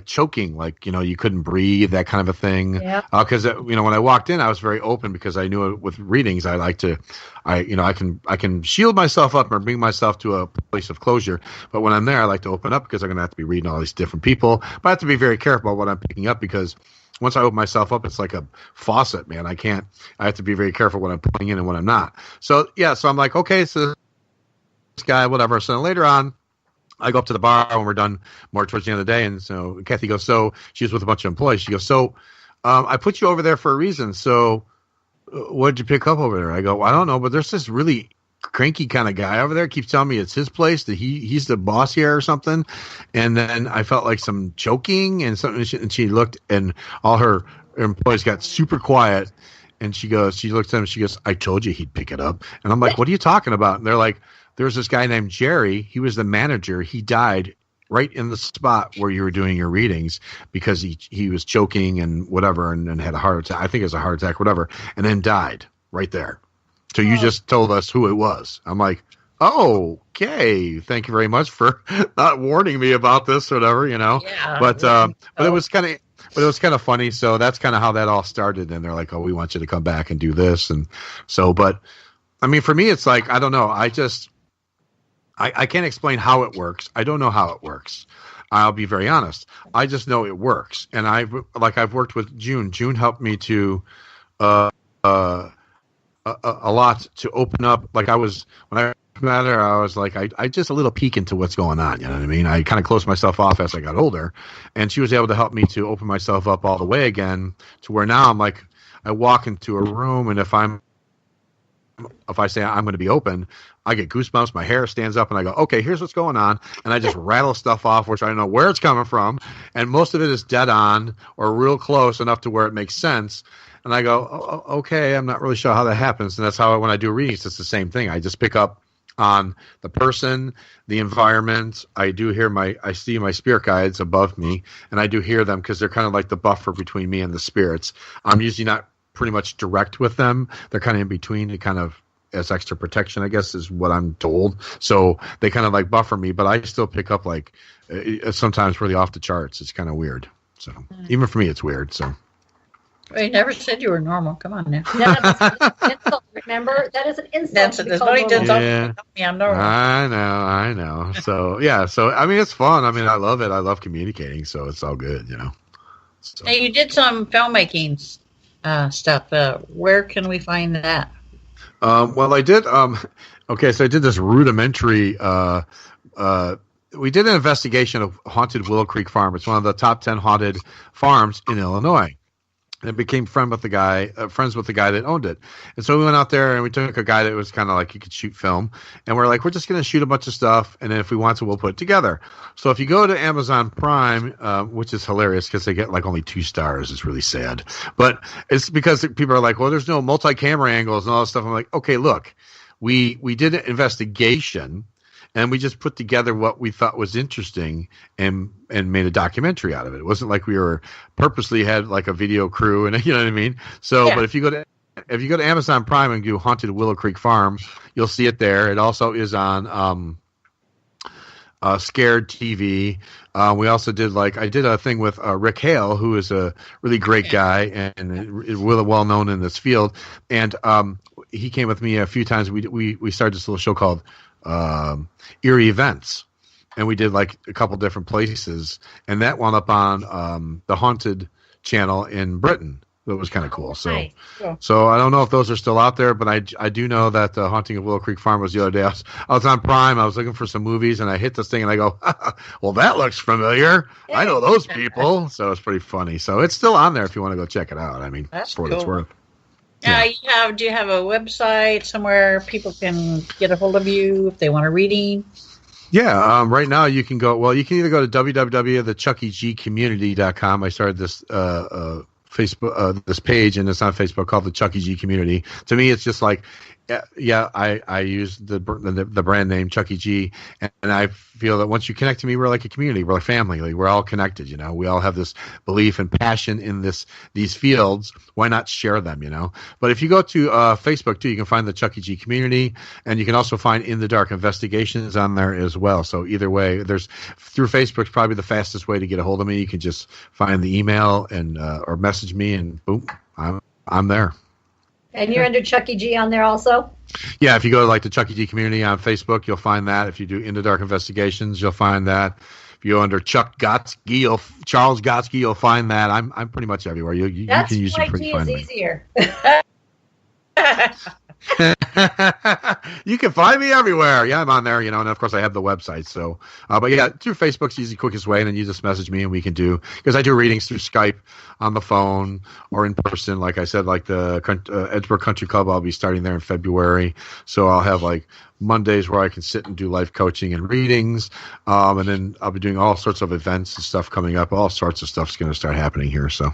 choking, like, you know, you couldn't breathe, that kind of a thing. Yeah. Because you know, when I walked in, I was very open because I knew with readings, I can shield myself up or bring myself to a place of closure. But when I'm there, I like to open up because I'm going to have to be reading all these different people. But I have to be very careful about what I'm picking up because once I open myself up, it's like a faucet, man. I have to be very careful what I'm putting in and what I'm not. So yeah, so I'm like, okay, so this guy, whatever. So later on, I go up to the bar when we're done more towards the end of the day. And so Kathy goes, so she was with a bunch of employees. She goes, so I put you over there for a reason. So what did you pick up over there? I go, well, I don't know, but there's this really cranky kind of guy over there. Keeps telling me it's his place, that he's the boss here or something. And then I felt like some choking and something. And she looked, and all her employees got super quiet. And she looked at him, she goes, I told you he'd pick it up. And I'm like, what are you talking about? And they're like, there's this guy named Jerry. He was the manager. He died right in the spot where you were doing your readings because he was choking and whatever and had a heart attack. I think it was a heart attack, whatever, and then died right there. So you just told us who it was. I'm like, oh, okay. Thank you very much for not warning me about this or whatever, you know. Yeah, but it was kind of funny. So that's kind of how that all started. And they're like, oh, we want you to come back and do this. And so, but I mean, for me, it's like, I don't know. I can't explain how it works. I don't know how it works. I'll be very honest. I just know it works. And I've worked with June. June helped me to a lot to open up. Like when I met her, I was like, I just a little peek into what's going on. You know what I mean? I kind of closed myself off as I got older, and she was able to help me to open myself up all the way again to where now I'm like, I walk into a room, and if I say I'm going to be open, I get goosebumps, my hair stands up, and I go, okay, here's what's going on. And I just rattle stuff off, which I don't know where it's coming from. And most of it is dead on or real close enough to where it makes sense. And I go, oh, okay, I'm not really sure how that happens. And that's how when I do readings, it's the same thing. I just pick up on the person, the environment. I see my spirit guides above me, and I do hear them because they're kind of like the buffer between me and the spirits. I'm usually not pretty much direct with them. They're kind of in between to kind of as extra protection, I guess, is what I'm told. So they kind of like buffer me, but I still pick up like sometimes really off the charts. It's kind of weird. So even for me, it's weird. So. Well, you never said you were normal. Come on now. That's an insult, remember? That is an insult. That's what he did. Yeah. I'm normal. I know. So, yeah. So, I mean, it's fun. I mean, I love it. I love communicating. So it's all good, you know. So. Now, you did some filmmaking stuff. Where can we find that? Well, I did. Okay, so I did this rudimentary. We did an investigation of haunted Willow Creek Farm. It's one of the top 10 haunted farms in Illinois. And I became friends with the guy that owned it. And so we went out there and we took a guy that was kind of like, you could shoot film. And we're like, we're just going to shoot a bunch of stuff. And then if we want to, we'll put it together. So if you go to Amazon Prime, which is hilarious because they get like only 2 stars. It's really sad. But it's because people are like, well, there's no multi-camera angles and all that stuff. I'm like, okay, look, we did an investigation. and we just put together what we thought was interesting and made a documentary out of it. It wasn't like we were purposely had like a video crew, and you know what I mean. So, Yeah. but if you go to Amazon Prime and do Haunted Willow Creek Farm, you'll see it there. It also is on Scared TV. We also did I did a thing with Rick Hale, who is a really great guy and is really well known in this field. And he came with me a few times. We started this little show called Eerie Events, and we did like a couple different places, and that wound up on the Haunted channel in Britain. That was kind of cool. So, Nice. so I don't know if those are still out there, but I do know that the Haunting of Willow Creek Farm was the other day. I was on Prime. I was looking for some movies, and I hit this thing, and I go, well, that looks familiar. I know those people. So it's pretty funny. So it's still on there if you want to go check it out. I mean, That's for what it's cool. worth. Do you have a website somewhere people can get a hold of you if they want a reading? Yeah, right now you can go. Well, you can either go to www.thechuckygcommunity.com. I started this Facebook this page, and it's on Facebook called the ChuckieG Community. To me, it's just like, I use the brand name ChuckieG, and I feel that once you connect to me, we're like a community, we're like family, like we're all connected. You know, we all have this belief and passion in these fields. Why not share them? You know. But if you go to Facebook too, you can find the ChuckieG Community, and you can also find In the Dark Investigations on there as well. So either way, through Facebook's probably the fastest way to get a hold of me. You can just find the email and or message me, and boom, I'm there. And you're under ChuckieG on there also? Yeah, if you go to the ChuckieG Community on Facebook, you'll find that. If you do In the Dark Investigations, you'll find that. If you go under Charles Gotsky, you'll find that. I'm pretty much everywhere. You That's can use why it pretty G is find me. easier. You can find me everywhere. Yeah, I'm on there, and of course I have the website. So, but yeah, through Facebook's the quickest way, and then you just message me, and we can do, because I do readings through Skype, on the phone, or in person. Like I said, like the Edgeburg Country Club, I'll be starting there in February. So I'll have Mondays where I can sit and do life coaching and readings, and then I'll be doing all sorts of events and stuff coming up. All sorts of stuff's going to start happening here. So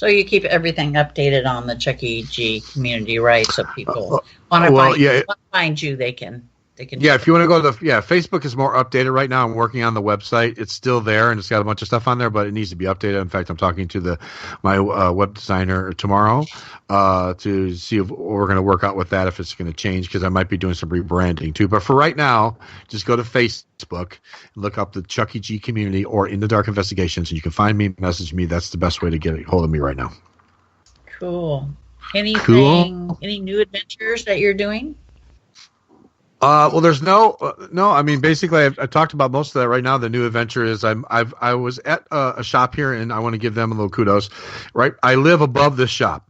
you keep everything updated on the ChuckieG Community, right? So people want to find you, they can. Yeah, if you want to go to Facebook is more updated right now. I'm working on the website. It's still there, and it's got a bunch of stuff on there, but it needs to be updated. In fact, I'm talking to my web designer tomorrow to see if we're going to work out with that, if it's going to change, because I might be doing some rebranding too. But for right now, just go to Facebook, look up the ChuckieG Community or In the Dark Investigations, and you can find me, message me. That's the best way to get a hold of me right now. Cool. Any new adventures that you're doing? Well, there's no. I mean, basically, I've talked about most of that right now. The new adventure is I was at a shop here, and I want to give them a little kudos. Right, I live above this shop.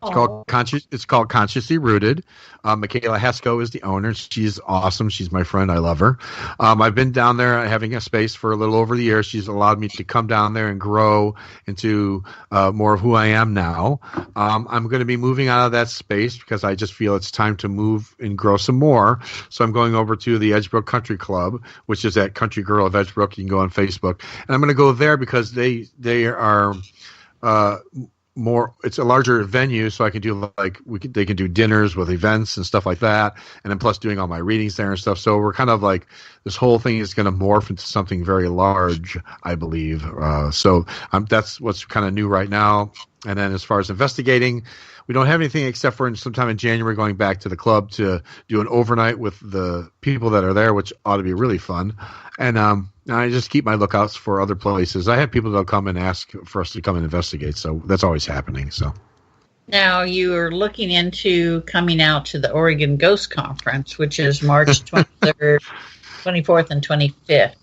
It's called Consciously Rooted. Michaela Hesko is the owner. She's awesome. She's my friend. I love her. I've been down there having a space for a little over the year. She's allowed me to come down there and grow into more of who I am now. I'm going to be moving out of that space because I just feel it's time to move and grow some more. So I'm going over to the Edgebrook Country Club, which is at Country Girl of Edgebrook. You can go on Facebook. And I'm going to go there because they are more, it's a larger venue, so I can do they can do dinners with events and stuff like that, and then plus doing all my readings there and stuff. So we're kind of this whole thing is going to morph into something very large, I believe. So that's what's kind of new right now. And then as far as investigating, we don't have anything except for sometime in January going back to the club to do an overnight with the people that are there, which ought to be really fun. And I just keep my lookouts for other places. I have people that'll come and ask for us to come and investigate, so that's always happening. So now you're looking into coming out to the Oregon Ghost Conference, which is March 23rd, 24th, and 25th.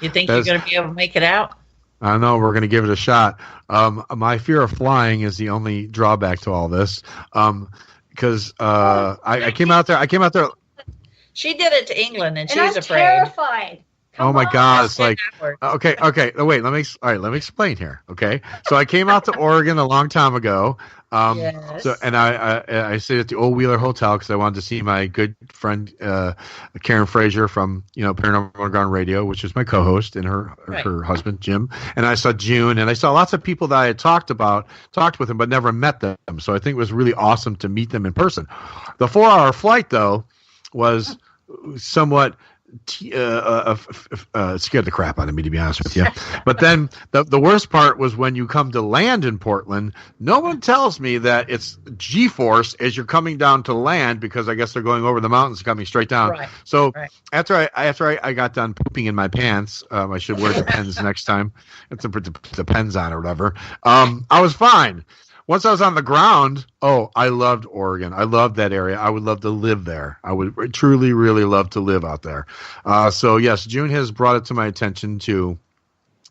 You think you're going to be able to make it out? I know we're going to give it a shot. My fear of flying is the only drawback to all this, because I came out there. She did it to England, and she's I'm afraid. Terrified. Oh my God! It's like backwards. okay. Wait, let me explain here. Okay, so I came out to Oregon a long time ago. Yes. So and I stayed at the Old Wheeler Hotel because I wanted to see my good friend Karen Fraser from Paranormal Underground Radio, which is my co-host, and her husband Jim. And I saw June, and I saw lots of people that I had talked with them, but never met them. So I think it was really awesome to meet them in person. The 4-hour flight though was somewhat scared the crap out of me, to be honest with you. But then the worst part was when you come to land in Portland, no one tells me that it's G-force as you're coming down to land, because I guess they're going over the mountains coming straight down. Right. So after I got done pooping in my pants, I should wear Depends next time. It's Depends on or whatever. I was fine. Once I was on the ground, I loved Oregon. I loved that area. I would love to live there. I would truly, really love to live out there. So, yes, June has brought it to my attention too.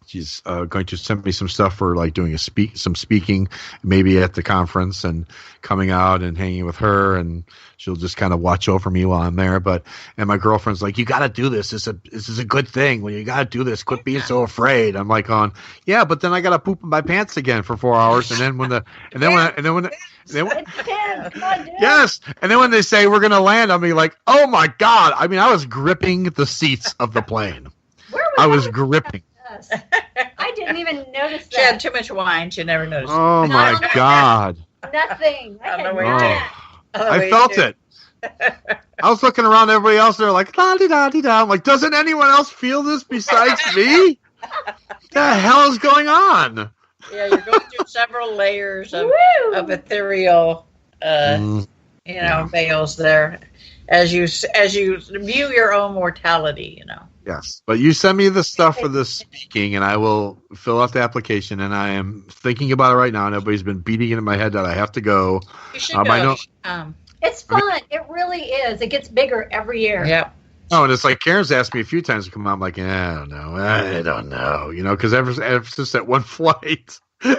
She's going to send me some stuff for like doing some speaking, maybe at the conference, and coming out and hanging with her, and she'll just kind of watch over me while I'm there. And my girlfriend's like, "You got to do this. This is a good thing. Well, you got to do this. Quit being so afraid." I'm like, yeah, but then I got to poop in my pants again for 4 hours, and then yes, and then when they say we're gonna land, I'll be like, "Oh my God!" I mean, I was gripping the seats of the plane. I was gripping. I didn't even notice that. She had too much wine. She never noticed. Oh my God! Nothing. I felt it. I was looking around at everybody else. They're like, la di da di da. I'm like, doesn't anyone else feel this besides me? What the hell is going on? Yeah, you're going through several layers of ethereal, veils there, as you view your own mortality. Yes, but you send me the stuff for the speaking, and I will fill out the application. And I am thinking about it right now, and everybody's been beating it in my head that I have to go. You should go. It's fun. It really is. It gets bigger every year. Yep. Oh, and it's like Karen's asked me a few times to come out. I'm like, I don't know, because ever since that one flight. Come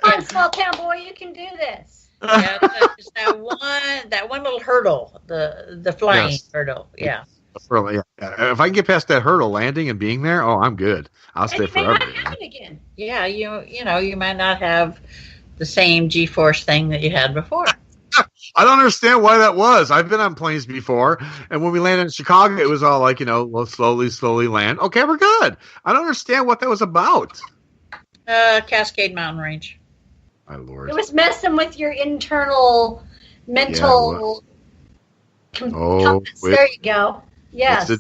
on, small town boy, you can do this. Yeah, it's that one little hurdle, the flying hurdle. Yeah. Really, yeah. If I can get past that hurdle, landing and being there, I'm good. I'll stay forever. May not happen again. Yeah, you might not have the same G-force thing that you had before. I don't understand why that was. I've been on planes before, and when we landed in Chicago, it was all like, we'll slowly land. Okay, we're good. I don't understand what that was about. Cascade Mountain Range. My Lord. It was messing with your internal mental compass. There you go. Yes.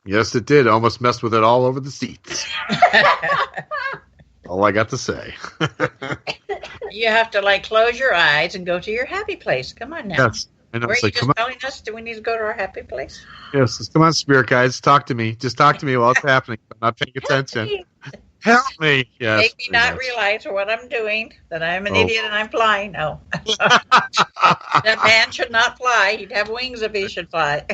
Yes, it did. Almost messed with it all over the seats. All I got to say. You have to close your eyes and go to your happy place. Come on now. Yes. I know. Were you just telling us, do we need to go to our happy place? Yes. Come on, spirit guides. Talk to me. Just talk to me while it's happening. I'm not paying attention. Help me. Yes. Make me not realize what I'm doing, that I'm an idiot and I'm flying. No. That man should not fly. He'd have wings if he should fly.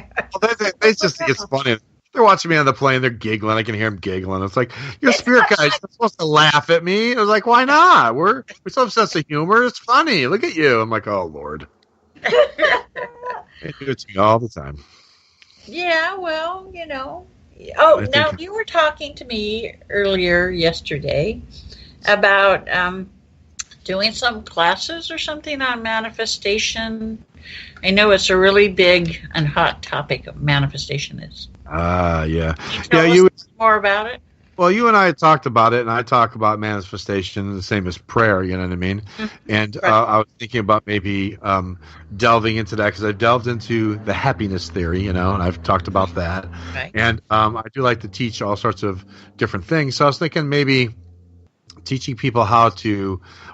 They just think it's funny. They're watching me on the plane. They're giggling. I can hear them giggling. It's like, you're a spirit guide. You're supposed to laugh at me. I was like, why not? We still have a sense of humor. It's funny. Look at you. I'm like, oh, Lord. They do it to me all the time. Yeah, well, Oh, now you were talking to me earlier yesterday about doing some classes or something on manifestation. I know it's a really big and hot topic of manifestation is. Yeah. Can you tell us more about it? Well, you and I talked about it, and I talk about manifestation the same as prayer, you know what I mean? Mm-hmm. And I was thinking about maybe delving into that, because I've delved into the happiness theory, and I've talked about that. Right. And I do like to teach all sorts of different things. So I was thinking maybe teaching people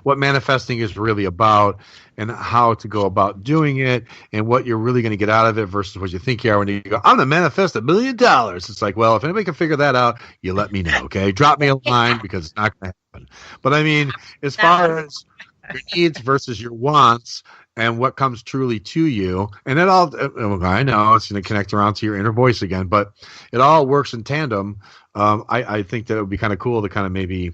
what manifesting is really about, and how to go about doing it, and what you're really going to get out of it versus what you think you are when you go, I'm going to manifest $1 million. It's like, well, if anybody can figure that out, you let me know, okay? Drop me a line, because it's not going to happen. But I mean, as far as your needs versus your wants, and what comes truly to you, and it all, I know it's going to connect around to your inner voice again, but it all works in tandem. I think that it would be kind of cool to kind of maybe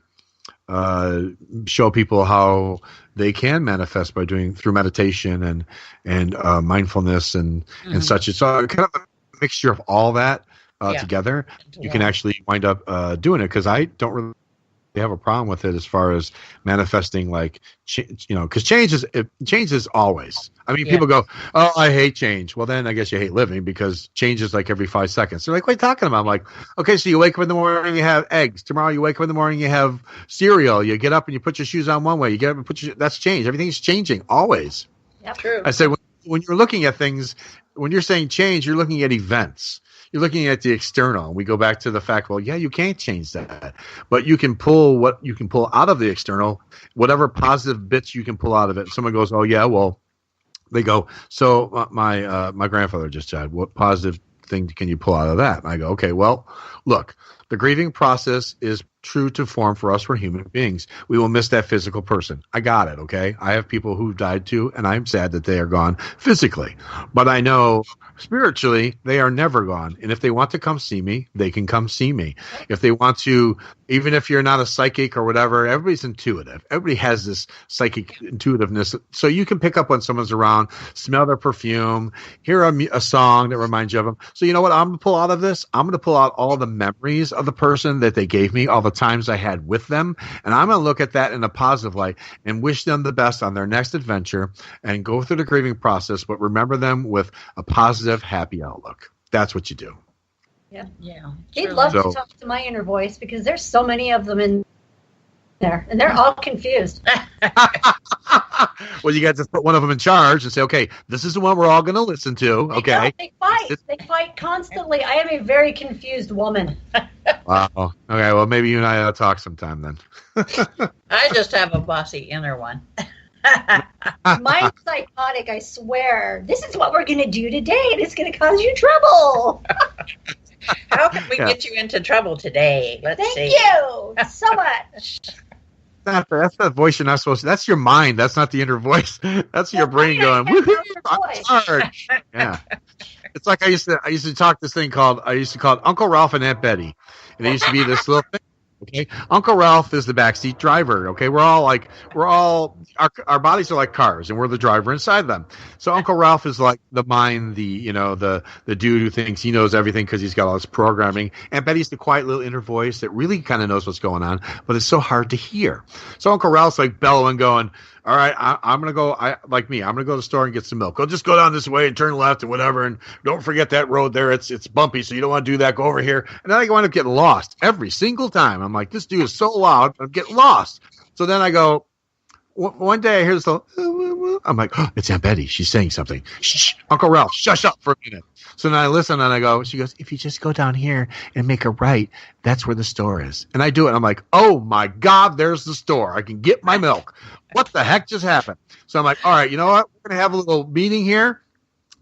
show people how they can manifest by doing through meditation and mindfulness and such. It's kind of a mixture of all that together. You can actually wind up doing it, because I don't really have a problem with it as far as manifesting, because change is always. I mean, people go, oh, I hate change. Well, then I guess you hate living, because change is like every 5 seconds. They're like, what are you talking about? I'm like, okay, so you wake up in the morning, you have eggs. Tomorrow you wake up in the morning, you have cereal. You get up and you put your shoes on one way. You get up and that's change. Everything's changing always. Yep. True. I said, when you're looking at things when you're saying change, you're looking at events. You're looking at the external. We go back to the fact, well, yeah, you can't change that, but you can pull what you can pull out of the external, whatever positive bits you can pull out of it. Someone goes, oh yeah, well, they go, so my grandfather just died. What positive thing can you pull out of that? And I go, okay, well, look, the grieving process is true to form for us. We're human beings. We will miss that physical person. I got it. Okay. I have people who died too, and I'm sad that they are gone physically, but I know spiritually they are never gone. And if they want to come see me, they can come see me. If they want to, even if you're not a psychic or whatever, everybody's intuitive. Everybody has this psychic intuitiveness. So you can pick up when someone's around, smell their perfume, hear a song that reminds you of them. So you know what I'm going to pull out of this? I'm going to pull out all the memories of the person that they gave me, all the times I had with them. And I'm going to look at that in a positive light and wish them the best on their next adventure and go through the grieving process, but remember them with a positive, happy outlook. That's what you do. Yeah. Yeah. They'd love to talk to my inner voice because there's so many of them in there, and they're all confused. Well, you got to put one of them in charge and say, okay, this is the one we're all going to listen to. Okay. They fight. They fight constantly. I am a very confused woman. Wow. Okay. Well, maybe you and I ought to talk sometime then. I just have a bossy inner one. Mine's psychotic, I swear. This is what we're going to do today, and it's going to cause you trouble. How can we get you into trouble today? Let's see. Thank you so much. That's the voice you're not supposed to. That's your mind. That's not the inner voice. That's your brain going, woohoo, I'm in charge. Yeah. It's like I used to talk this thing called Uncle Ralph and Aunt Betty. And it used to be this little thing. Okay. Uncle Ralph is the backseat driver. Okay. Our bodies are like cars and we're the driver inside them. So Uncle Ralph is like the mind, the dude who thinks he knows everything because he's got all this programming. And Betty's the quiet little inner voice that really kind of knows what's going on, but it's so hard to hear. So Uncle Ralph's like bellowing, going, all right, I'm going to go, I'm going to go to the store and get some milk. Just go down this way and turn left and whatever. And don't forget that road there. It's bumpy. So you don't want to do that. Go over here. And then I wind up getting lost every single time. I'm like, this dude is so loud. I'm getting lost. So then I go, one day I hear this little, I'm like, oh, it's Aunt Betty. She's saying something. Shh, Uncle Ralph, shush up for a minute. So then I listen and I go, she goes, if you just go down here and make a right, that's where the store is. And I do it. And I'm like, oh my God, there's the store. I can get my milk. What the heck just happened? So I'm like, all right, you know what? We're going to have a little meeting here.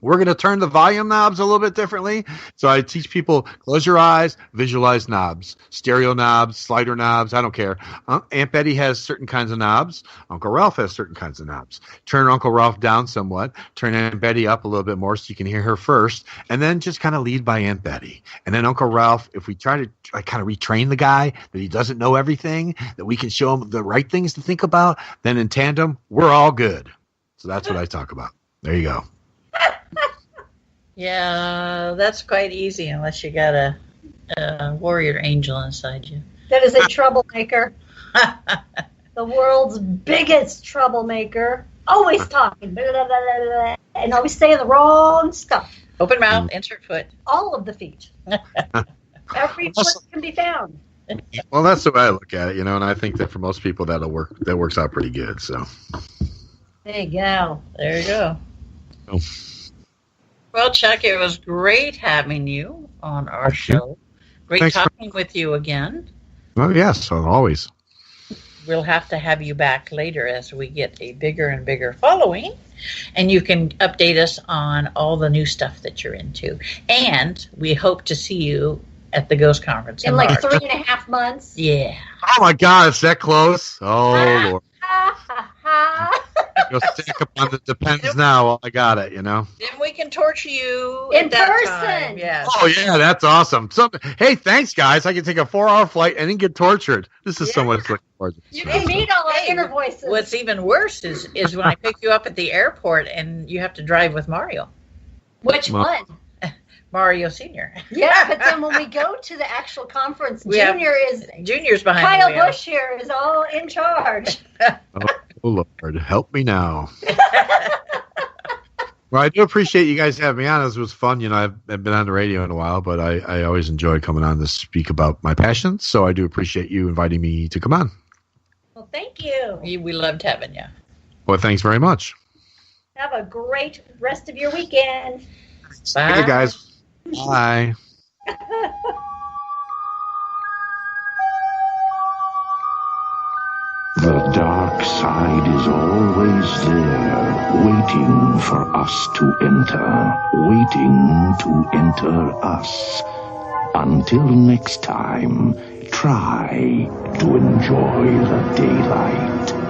We're going to turn the volume knobs a little bit differently. So I teach people, close your eyes, visualize knobs, stereo knobs, slider knobs. I don't care. Aunt Betty has certain kinds of knobs. Uncle Ralph has certain kinds of knobs. Turn Uncle Ralph down somewhat. Turn Aunt Betty up a little bit more so you can hear her first. And then just kind of lead by Aunt Betty. And then Uncle Ralph, if we try to kind of retrain the guy that he doesn't know everything, that we can show him the right things to think about, then in tandem, we're all good. So that's what I talk about. There you go. Yeah, that's quite easy unless you got a warrior angel inside you. That is a troublemaker. The world's biggest troublemaker. Always talking. Blah, blah, blah, blah, and always saying the wrong stuff. Open mouth, insert foot. All of the feet. Every foot can be found. Well, that's the way I look at it, and I think that for most people that works out pretty good. So there you go. There you go. Oh. Well, Chuck, it was great having you on our show. Great talking with you again. Oh, yes, always. We'll have to have you back later as we get a bigger and bigger following, and you can update us on all the new stuff that you're into. And we hope to see you at the Ghost Conference in like March. 3.5 months. Yeah. Oh, my God, it's that close? Oh, Lord. Go stack up on the Depends now. I got it, Then we can torture you in person. Time. Yeah. Oh, yeah, that's awesome. Hey, thanks, guys. I can take a 4-hour flight and then get tortured. This is so much like you can meet all our inner voices. What's even worse is when I pick you up at the airport and you have to drive with Mario. Which one? Mario Senior. Yeah, but then when we go to the actual conference, Junior's behind Kyle Busch here is all in charge. Oh, Lord, help me now. Well, I do appreciate you guys having me on. This was fun. I've been on the radio in a while, but I always enjoy coming on to speak about my passions. So I do appreciate you inviting me to come on. Well, thank you. We loved having you. Well, thanks very much. Have a great rest of your weekend. Bye. you guys. Bye. The dark side is always there, waiting for us to enter, waiting to enter us. Until next time, try to enjoy the daylight.